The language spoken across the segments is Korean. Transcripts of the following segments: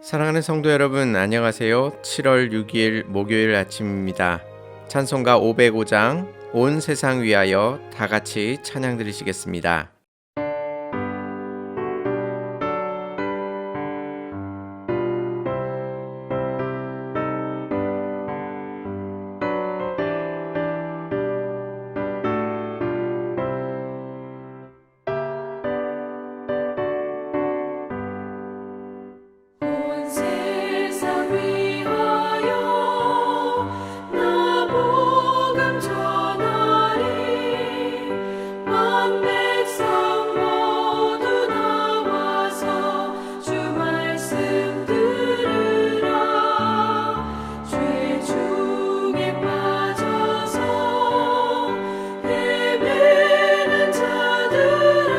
사랑하는 성도 여러분, 안녕하세요. 7월 6일 목요일 아침입니다. 찬송가 505장 온 세상 위하여 다 같이 찬양 드리시겠습니다. 온 세상 위하여 나 복음 전하리 온 백성 모두 나와서 주 말씀 들으라 죄 중에 빠져서 헤매는 자들아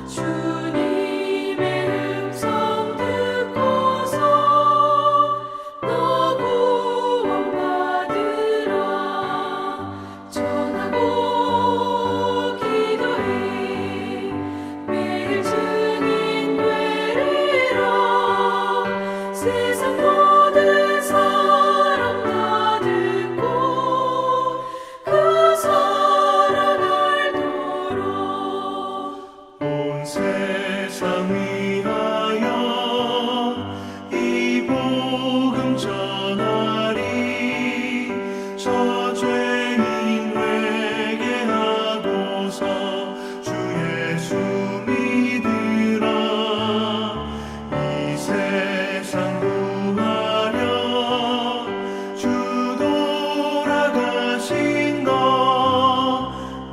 주님의 음성 듣고서 너 구원받으라 전하고 기도해 매일 증인 되리라 세상 모든 사람 다 듣고 그 사랑 알도록 온 세상 위하여 이 복음 전하리 저 죄인 회개하고서 주 예수 믿으라 이 세상 구하려 주 돌아가신 것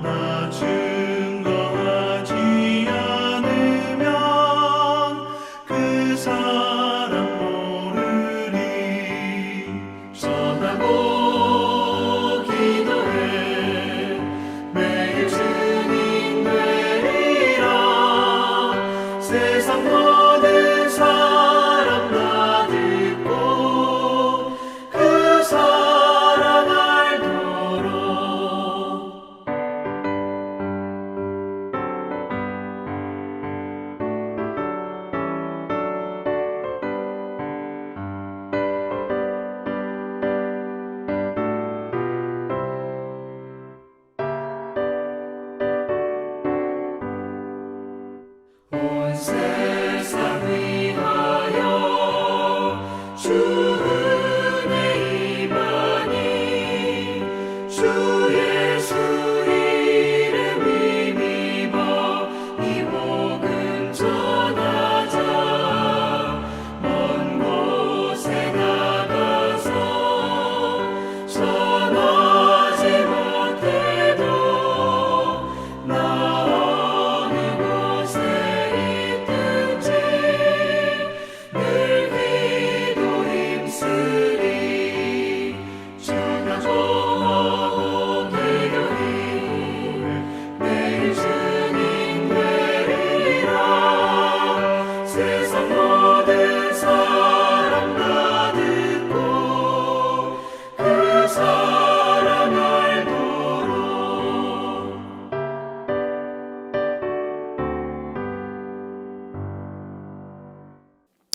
나 증거하지 않으면 그 사람 모르리 전하고 기도해 매일 증인 되리라 세상 모든 사람 다 듣고 그 사랑 알도록 온 세상 위하여 주 은혜 임하니 주 예수 이름 힘입어 이 복음 전하자 먼 곳에 나가서 전하지 못해도 나 어느 곳에 있든지 늘 기도 힘쓰리 전하고 기도해 매일 증인 되리라 세상 모든 사람 다 듣고 그 사랑 알도록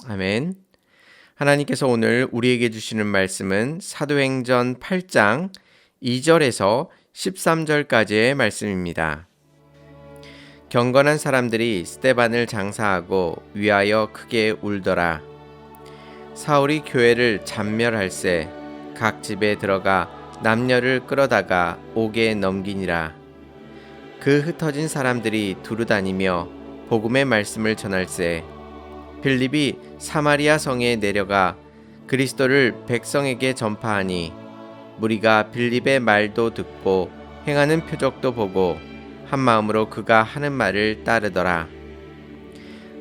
아멘. 하나님께서 오늘 우리에게 주시는 말씀은 사도행전 8장 2절에서 13절까지의 말씀입니다. 경건한 사람들이 스데반을 장사하고 위하여 크게 울더라. 사울이 교회를 잔멸할세 각 집에 들어가 남녀를 끌어다가 옥에 넘기니라. 그 흩어진 사람들이 두루다니며 복음의 말씀을 전할세 빌립이 사마리아 성에 내려가 그리스도를 백성에게 전파하니 무리가 빌립의 말도 듣고 행하는 표적도 보고 한 마음으로 그가 하는 말을 따르더라.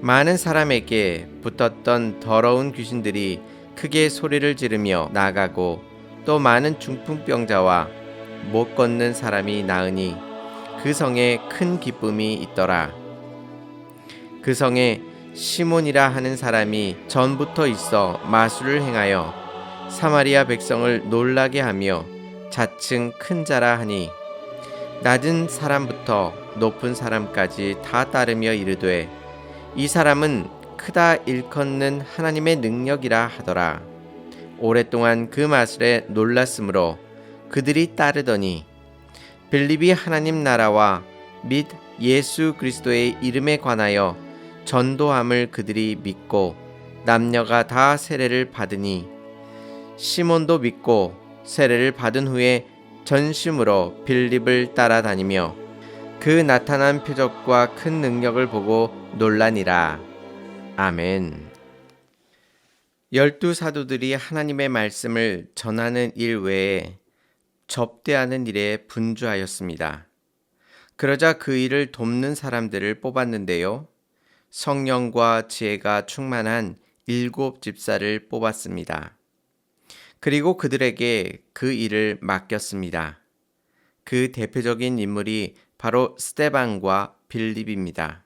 많은 사람에게 붙었던 더러운 귀신들이 크게 소리를 지르며 나가고 또 많은 중풍병자와 못 걷는 사람이 나으니 그 성에 큰 기쁨이 있더라. 그 성에 시몬이라 하는 사람이 전부터 있어 마술을 행하여 사마리아 백성을 놀라게 하며 자칭 큰 자라 하니 낮은 사람부터 높은 사람까지 다 따르며 이르되 이 사람은 크다 일컫는 하나님의 능력이라 하더라. 오랫동안 그 마술에 놀랐으므로 그들이 따르더니 빌립이 하나님 나라와 및 예수 그리스도의 이름에 관하여 전도함을 그들이 믿고 남녀가 다 세례를 받으니 시몬도 믿고 세례를 받은 후에 전심으로 빌립을 따라다니며 그 나타난 표적과 큰 능력을 보고 놀라니라. 아멘. 12 사도들이 하나님의 말씀을 전하는 일 외에 접대하는 일에 분주하였습니다. 그러자 그 일을 돕는 사람들을 뽑았는데요. 성령과 지혜가 충만한 7 집사를 뽑았습니다. 그리고 그들에게 그 일을 맡겼습니다. 그 대표적인 인물이 바로 스데반과 빌립입니다.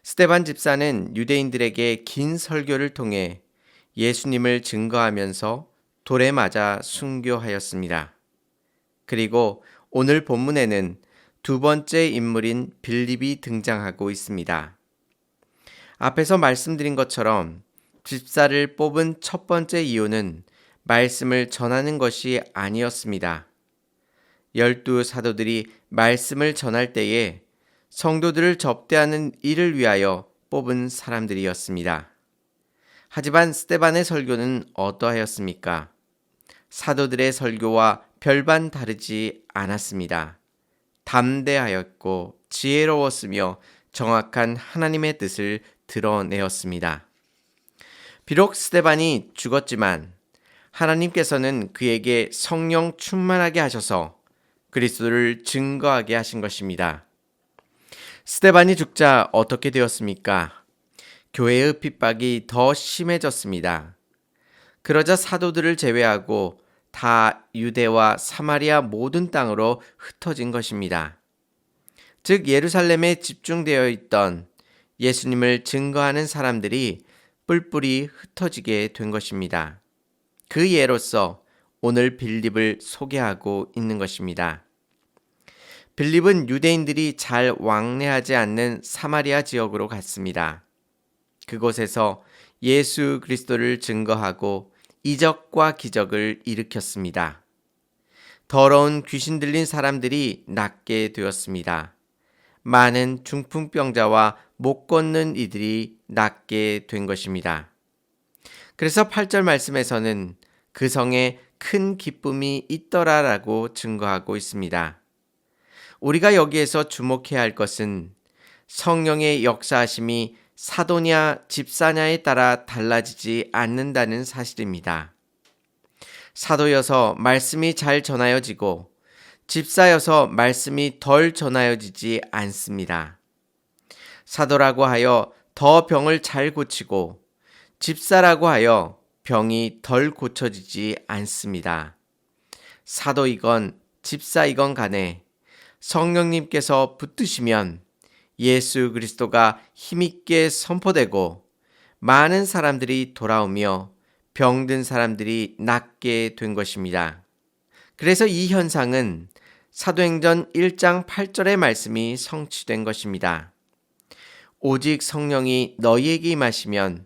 스데반 집사는 유대인들에게 긴 설교를 통해 예수님을 증거하면서 돌에 맞아 순교하였습니다. 그리고 오늘 본문에는 2번째 인물인 빌립이 등장하고 있습니다. 앞에서 말씀드린 것처럼 집사를 뽑은 첫 번째 이유는 말씀을 전하는 것이 아니었습니다. 12 사도들이 말씀을 전할 때에 성도들을 접대하는 일을 위하여 뽑은 사람들이었습니다. 하지만 스데반의 설교는 어떠하였습니까? 사도들의 설교와 별반 다르지 않았습니다. 담대하였고 지혜로웠으며 정확한 하나님의 뜻을 드러내었습니다. 비록 스데반이 죽었지만 하나님께서는 그에게 성령 충만하게 하셔서 그리스도를 증거하게 하신 것입니다. 스데반이 죽자 어떻게 되었습니까? 교회의 핍박이 더 심해졌습니다. 그러자 사도들을 제외하고 다 유대와 사마리아 모든 땅으로 흩어진 것입니다. 즉 예루살렘에 집중되어 있던 예수님을 증거하는 사람들이 뿔뿔이 흩어지게 된 것입니다. 그 예로서 오늘 빌립을 소개하고 있는 것입니다. 빌립은 유대인들이 잘 왕래하지 않는 사마리아 지역으로 갔습니다. 그곳에서 예수 그리스도를 증거하고 이적과 기적을 일으켰습니다. 더러운 귀신 들린 사람들이 낫게 되었습니다. 많은 중풍병자와 못 걷는 이들이 낫게 된 것입니다. 그래서 8절 말씀에서는 그 성에 큰 기쁨이 있더라라고 증거하고 있습니다. 우리가 여기에서 주목해야 할 것은 성령의 역사하심이 사도냐 집사냐에 따라 달라지지 않는다는 사실입니다. 사도여서 말씀이 잘 전하여지고 집사여서 말씀이 덜 전하여지지 않습니다. 사도라고 하여 더 병을 잘 고치고 집사라고 하여 병이 덜 고쳐지지 않습니다. 사도이건 집사이건 간에 성령님께서 붙드시면 예수 그리스도가 힘있게 선포되고 많은 사람들이 돌아오며 병든 사람들이 낫게 된 것입니다. 그래서 이 현상은 사도행전 1장 8절의 말씀이 성취된 것입니다. 오직 성령이 너희에게 임하시면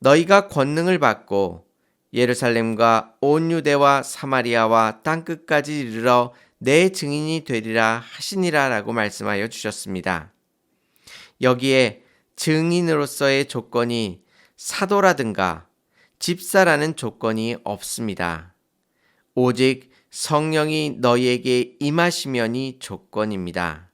너희가 권능을 받고 예루살렘과 온 유대와 사마리아와 땅끝까지 이르러 내 증인이 되리라 하시니라 라고 말씀하여 주셨습니다. 여기에 증인으로서의 조건이 사도라든가 집사라는 조건이 없습니다. 오직 성령이 너희에게 임하시면이 조건입니다.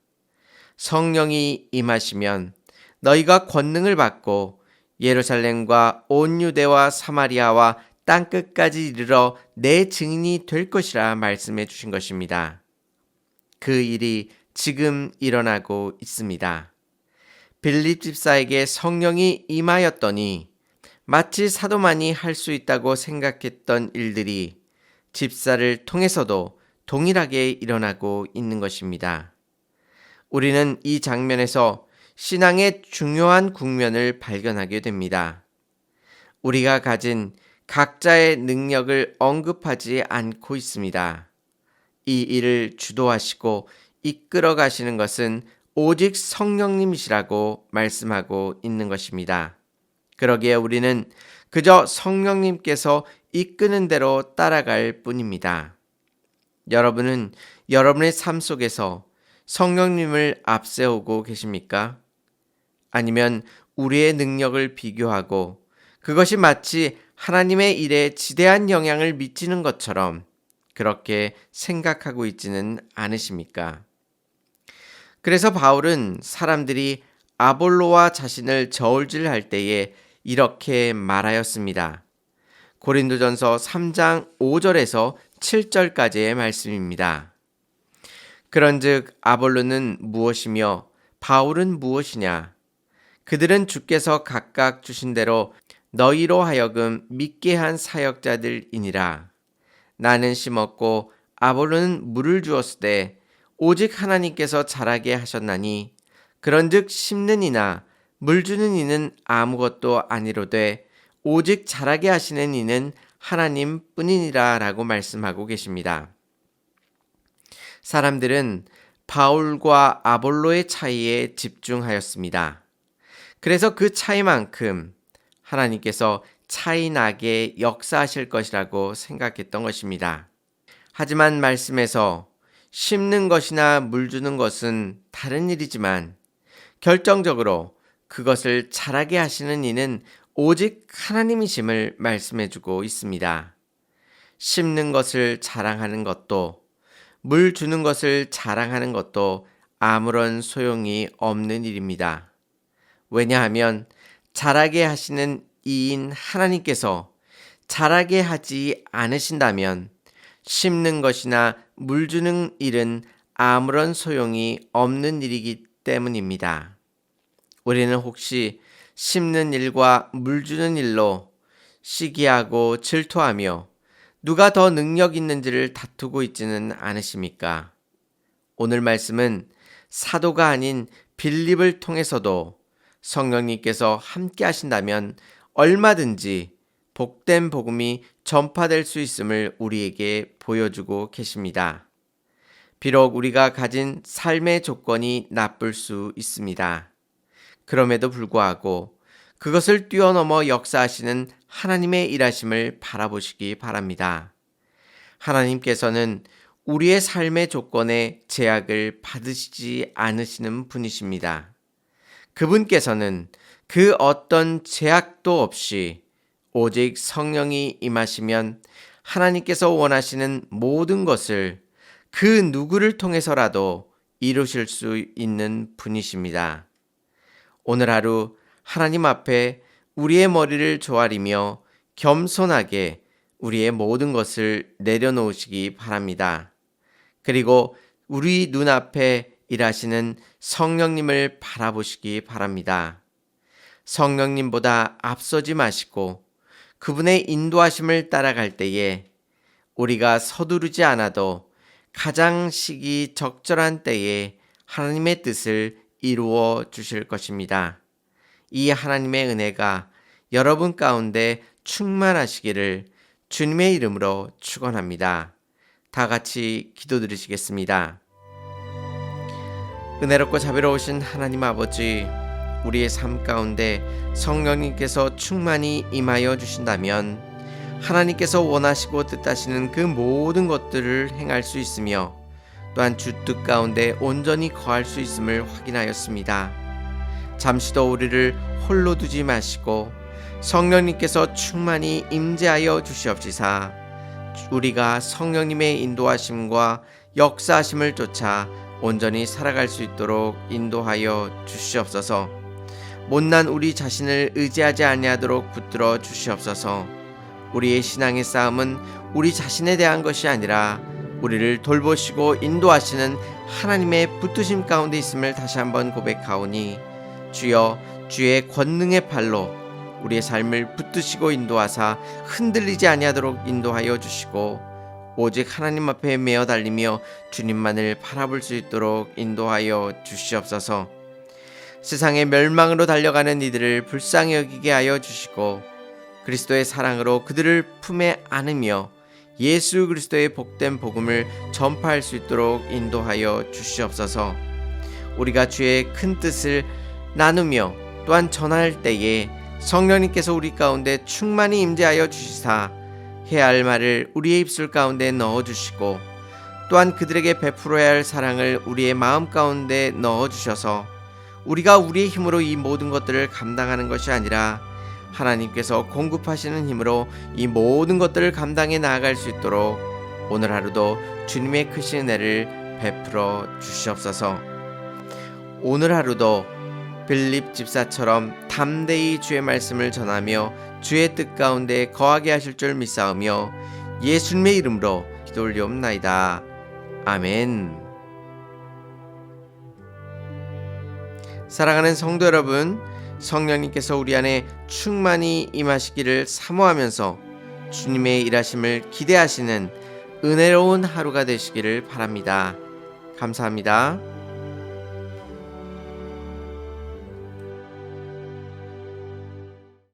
성령이 임하시면 너희가 권능을 받고 예루살렘과 온 유대와 사마리아와 땅끝까지 이르러 내 증인이 될 것이라 말씀해 주신 것입니다. 그 일이 지금 일어나고 있습니다. 빌립 집사에게 성령이 임하였더니 마치 사도만이 할 수 있다고 생각했던 일들이 집사를 통해서도 동일하게 일어나고 있는 것입니다. 우리는 이 장면에서 신앙의 중요한 국면을 발견하게 됩니다. 우리가 가진 각자의 능력을 언급하지 않고 있습니다. 이 일을 주도하시고 이끌어 가시는 것은 오직 성령님이시라고 말씀하고 있는 것입니다. 그러기에 우리는 그저 성령님께서 이끄는 대로 따라갈 뿐입니다. 여러분은 여러분의 삶 속에서 성령님을 앞세우고 계십니까? 아니면 우리의 능력을 비교하고 그것이 마치 하나님의 일에 지대한 영향을 미치는 것처럼 그렇게 생각하고 있지는 않으십니까? 그래서 바울은 사람들이 아볼로와 자신을 저울질할 때에 이렇게 말하였습니다. 고린도전서 3장 5절에서 7절까지의 말씀입니다. 그런즉 아볼로는 무엇이며 바울은 무엇이냐? 그들은 주께서 각각 주신 대로 너희로 하여금 믿게 한 사역자들이니라. 나는 심었고 아볼로는 물을 주었으되 오직 하나님께서 자라게 하셨나니 그런즉 심는 이나 물 주는 이는 아무것도 아니로되 오직 자라게 하시는 이는 하나님 뿐이니라 라고 말씀하고 계십니다. 사람들은 바울과 아볼로의 차이에 집중하였습니다. 그래서 그 차이만큼 하나님께서 차이 나게 역사하실 것이라고 생각했던 것입니다. 하지만 말씀에서 심는 것이나 물 주는 것은 다른 일이지만 결정적으로 그것을 자라게 하시는 이는 오직 하나님이심을 말씀해주고 있습니다. 심는 것을 자랑하는 것도 물 주는 것을 자랑하는 것도 아무런 소용이 없는 일입니다. 왜냐하면 자라게 하시는 이인 하나님께서 자라게 하지 않으신다면 심는 것이나 물 주는 일은 아무런 소용이 없는 일이기 때문입니다. 우리는 혹시 심는 일과 물 주는 일로 시기하고 질투하며 누가 더 능력 있는지를 다투고 있지는 않으십니까? 오늘 말씀은 사도가 아닌 빌립을 통해서도 성령님께서 함께 하신다면 얼마든지 복된 복음이 전파될 수 있음을 우리에게 보여주고 계십니다. 비록 우리가 가진 삶의 조건이 나쁠 수 있습니다. 그럼에도 불구하고 그것을 뛰어넘어 역사하시는 하나님의 일하심을 바라보시기 바랍니다. 하나님께서는 우리의 삶의 조건에 제약을 받으시지 않으시는 분이십니다. 그분께서는 그 어떤 제약도 없이 오직 성령이 임하시면 하나님께서 원하시는 모든 것을 그 누구를 통해서라도 이루실 수 있는 분이십니다. 오늘 하루 하나님 앞에 우리의 머리를 조아리며 겸손하게 우리의 모든 것을 내려놓으시기 바랍니다. 그리고 우리 눈앞에 일하시는 성령님을 바라보시기 바랍니다. 성령님보다 앞서지 마시고 그분의 인도하심을 따라갈 때에 우리가 서두르지 않아도 가장 시기 적절한 때에 하나님의 뜻을 이루어 주실 것입니다. 이 하나님의 은혜가 여러분 가운데 충만하시기를 주님의 이름으로 축원합니다. 다 같이 기도드리시겠습니다. 은혜롭고 자비로우신 하나님 아버지, 우리의 삶 가운데 성령님께서 충만히 임하여 주신다면 하나님께서 원하시고 뜻하시는 그 모든 것들을 행할 수 있으며 또한 주 뜻 가운데 온전히 거할 수 있음을 확인하였습니다. 잠시도 우리를 홀로 두지 마시고 성령님께서 충만히 임재하여 주시옵시사 우리가 성령님의 인도하심과 역사하심을 쫓아 온전히 살아갈 수 있도록 인도하여 주시옵소서. 못난 우리 자신을 의지하지 아니하도록 붙들어 주시옵소서. 우리의 신앙의 싸움은 우리 자신에 대한 것이 아니라 우리를 돌보시고 인도하시는 하나님의 붙드심 가운데 있음을 다시 한번 고백하오니 주여 주의 권능의 팔로 우리의 삶을 붙드시고 인도하사 흔들리지 아니하도록 인도하여 주시고 오직 하나님 앞에 매어 달리며 주님만을 바라볼 수 있도록 인도하여 주시옵소서. 세상의 멸망으로 달려가는 이들을 불쌍히 여기게 하여 주시고 그리스도의 사랑으로 그들을 품에 안으며 예수 그리스도의 복된 복음을 전파할 수 있도록 인도하여 주시옵소서. 우리가 주의 큰 뜻을 나누며 또한 전할 때에 성령님께서 우리 가운데 충만히 임재하여 주시사 해야 할 말을 우리의 입술 가운데 넣어주시고 또한 그들에게 베풀어야 할 사랑을 우리의 마음 가운데 넣어주셔서 우리가 우리의 힘으로 이 모든 것들을 감당하는 것이 아니라 하나님께서 공급하시는 힘으로 이 모든 것들을 감당해 나아갈 수 있도록 오늘 하루도 주님의 크신 은혜를 베풀어 주시옵소서. 오늘 하루도 빌립 집사처럼 담대히 주의 말씀을 전하며 주의 뜻 가운데 거하게 하실 줄 믿사오며 예수님의 이름으로 기도 올리옵나이다. 아멘. 사랑하는 성도 여러분, 성령님께서 우리 안에 충만히 임하시기를 사모하면서 주님의 일하심을 기대하시는 은혜로운 하루가 되시기를 바랍니다. 감사합니다.